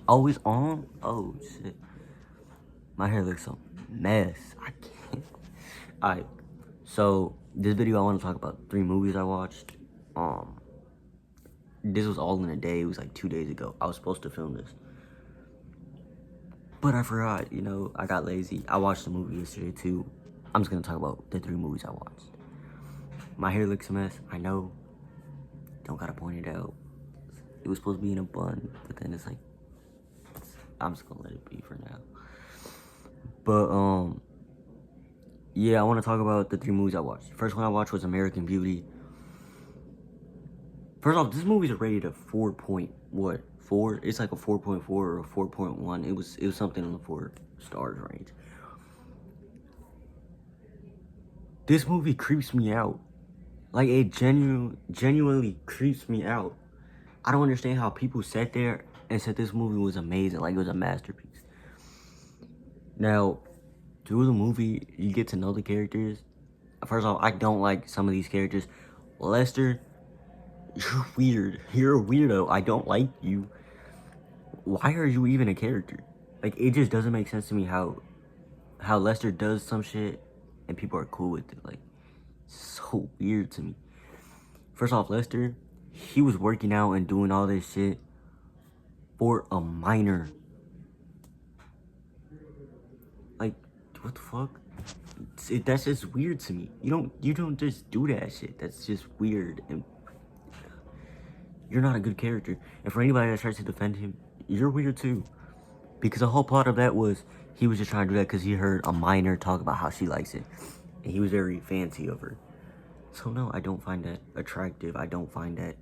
Oh, it's on? Oh, shit. My hair looks a mess. I can't. Alright, so this video I want to talk about 3 movies I watched. This was all in a day. It was like 2 days ago. I was supposed to film this. But I forgot, I got lazy. I watched the movie yesterday too. I'm just going to talk about the 3 movies I watched. My hair looks a mess. I know. Don't gotta point it out. It was supposed to be in a bun, but then it's like, I'm just gonna let it be for now. But, yeah, I want to talk about the 3 movies I watched. First one I watched was American Beauty. First off, this movie's rated a 4. It's like a 4.4 or a 4.1. It was something in the 4 stars range. This movie creeps me out. Like, it genuinely creeps me out. I don't understand how people sat there and said this movie was amazing, like it was a masterpiece. Now, through the movie, you get to know the characters. First off, I don't like some of these characters. Lester, you're weird. You're a weirdo. I don't like you. Why are you even a character? Like, it just doesn't make sense to me how Lester does some shit and people are cool with it. Like, so weird to me. First off, Lester, he was working out and doing all this shit for a minor. Like, what the fuck? That's just weird to me. You don't just do that shit. That's just weird, and you're not a good character. And for anybody that tries to defend him, you're weird too. Because the whole plot of that was he was just trying to do that because he heard a minor talk about how she likes it. And he was very fancy of her. So no, I don't find that attractive. I don't find that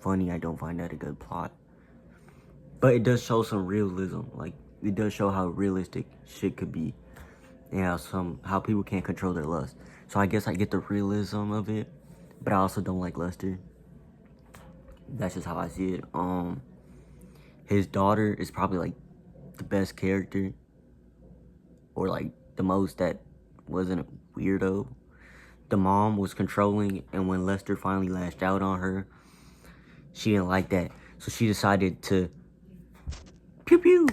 funny. I don't find that a good plot. But it does show some realism. Like, it does show how realistic shit could be. And how people can't control their lust. So I guess I get the realism of it. But I also don't like Lester. That's just how I see it. His daughter is probably like the best character, or like the most that wasn't a weirdo. The mom was controlling, and when Lester finally lashed out on her, she didn't like that, so she decided to pew pew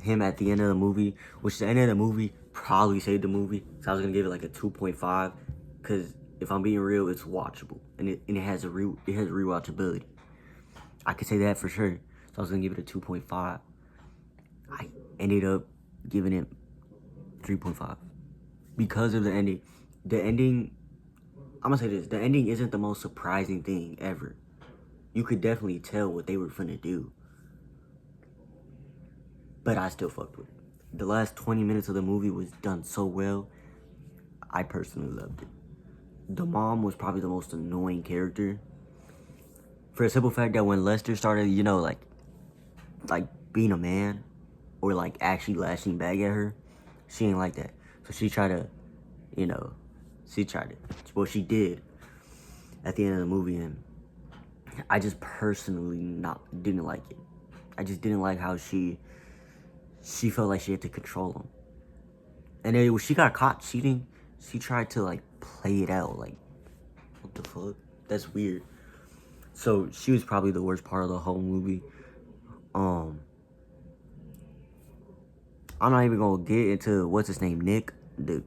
him at the end of the movie, which the end of the movie probably saved the movie. So I was gonna give it like a 2.5, because if I'm being real, it's watchable, and it has rewatchability. I could say that for sure. So I was gonna give it a 2.5. I ended up giving it 3.5 because of the ending. The ending, I'm gonna say this, the ending isn't the most surprising thing ever. You could definitely tell what they were finna do. But I still fucked with it. The last 20 minutes of the movie was done so well. I personally loved it. The mom was probably the most annoying character. For the simple fact that when Lester started, like being a man, or like actually lashing back at her, she ain't like that. So she tried to, well, she did at the end of the movie, and I just personally didn't like it. I just didn't like how she felt like she had to control him. And then when she got caught cheating, she tried to like play it out. Like, what the fuck? That's weird. So she was probably the worst part of the whole movie. I'm not even gonna get into what's his name, Nick, the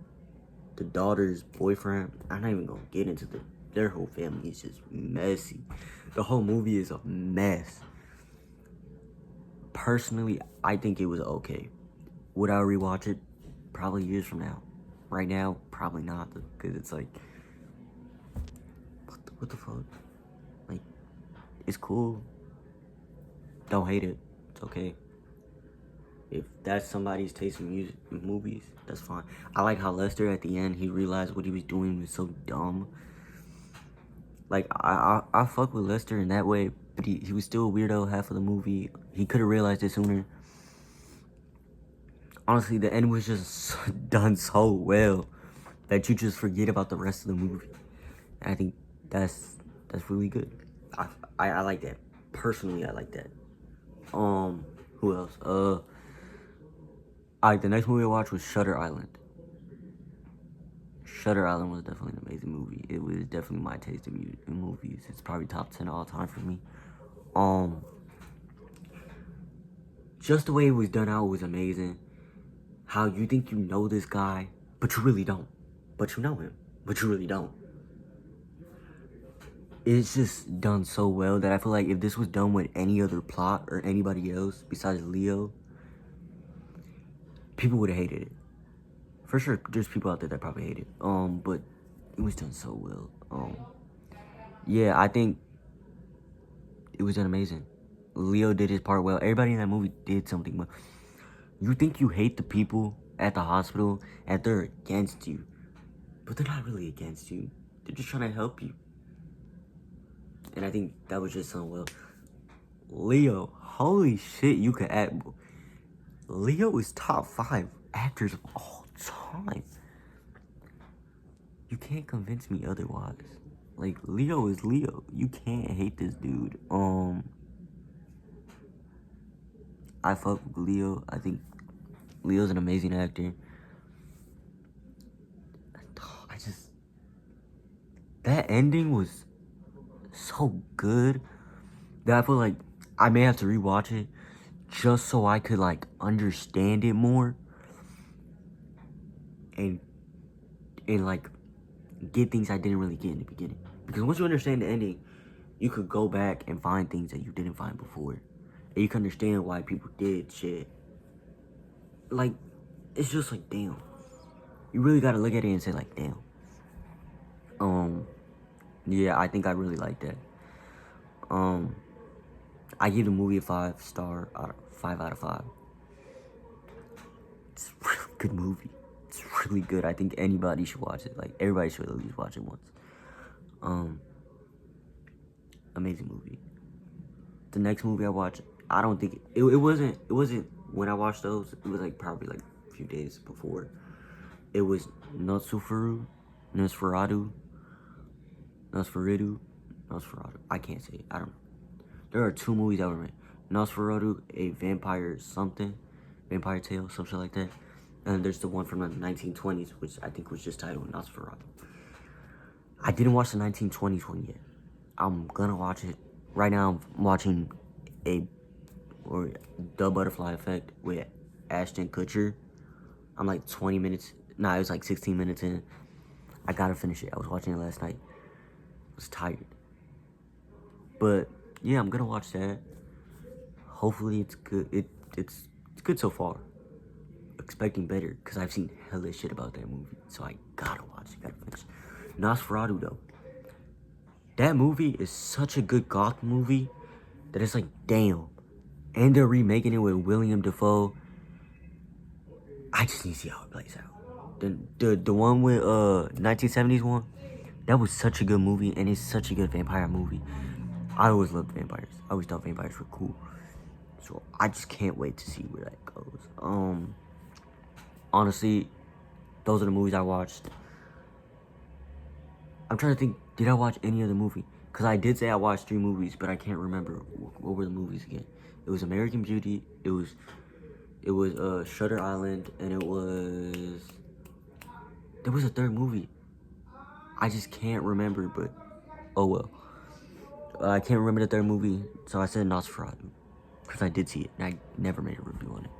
daughter's boyfriend. I'm not even gonna get into their whole family is just messy. The whole movie is a mess. Personally, I think it was okay. Would I rewatch it? Probably years from now. Right now, probably not, because it's like, what the fuck? Like, it's cool. Don't hate it. It's okay. If that's somebody's taste in movies, that's fine. I like how Lester at the end, he realized what he was doing was so dumb. Like, I fuck with Lester in that way, but he was still a weirdo half of the movie. He could have realized it sooner. Honestly, the end was just done so well that you just forget about the rest of the movie. And I think that's really good. I like that. Personally, I like that. Who else? The next movie I watched was Shutter Island. Shutter Island was definitely an amazing movie. It was definitely my taste in movies. It's probably top 10 all time for me. just the way it was done out was amazing. How you think you know this guy, but you really don't. But you know him, but you really don't. It's just done so well that I feel like if this was done with any other plot or anybody else besides Leo, people would have hated it. For sure, there's people out there that probably hate it. But it was done so well. Yeah, I think it was done amazing. Leo did his part well. Everybody in that movie did something well. You think you hate the people at the hospital and they're against you, but they're not really against you. They're just trying to help you. And I think that was just done well. Leo, holy shit, you could act. Leo is top 5 actors of all time. You can't convince me otherwise. Like, Leo is Leo. You can't hate this dude. I fuck with Leo. I think Leo's an amazing actor. That ending was so good that I feel like I may have to rewatch it just so I could, like, understand it more and like, get things I didn't really get in the beginning. Because once you understand the ending, you could go back and find things that you didn't find before. And you can understand why people did shit. Like, it's just like, damn. You really gotta look at it and say, like, damn. Yeah, I think I really like that. I give the movie a 5 star out of 5 out of 5. It's a really good movie. It's really good. I think anybody should watch it. Like, everybody should at least watch it once. Amazing movie. The next movie I watched, I don't think it wasn't when I watched those. It was like probably like a few days before. It was Nosferatu. I can't say it. I don't know. There are 2 movies that were made. Nosferatu, a vampire tale, something like that. And there's the one from the 1920s, which I think was just titled Nosferatu. I didn't watch the 1920s one yet. I'm gonna watch it. Right now, I'm watching The Butterfly Effect with Ashton Kutcher. I'm like 20 minutes. Nah, it was like 16 minutes in. I gotta finish it. I was watching it last night. I was tired. But yeah, I'm gonna watch that. Hopefully it's good. It's good so far. Expecting better, because I've seen hella shit about that movie. So I gotta watch it, gotta finish. Nosferatu though. That movie is such a good goth movie that it's like, damn. And they're remaking it with William Dafoe. I just need to see how it plays out. The one with 1970s one, that was such a good movie, and it's such a good vampire movie. I always loved vampires. I always thought vampires were cool. So I just can't wait to see where that goes. Honestly, those are the movies I watched. I'm trying to think, did I watch any other movie? Because I did say I watched 3 movies, but I can't remember what were the movies again. It was American Beauty, it was Shutter Island, and there was a 3rd movie. I just can't remember, but oh well. I can't remember the 3rd movie, so I said Nosferatu. Because I did see it, and I never made a review on it.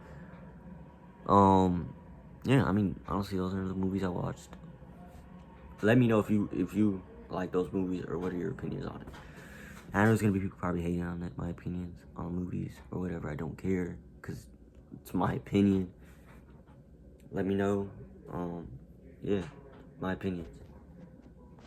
Yeah, I mean, honestly, those are the movies I watched. Let me know if you like those movies, or what are your opinions on it. I know there's gonna be people probably hating on it, my opinions on movies or whatever. I don't care, because it's my opinion. Let me know. Yeah, my opinions.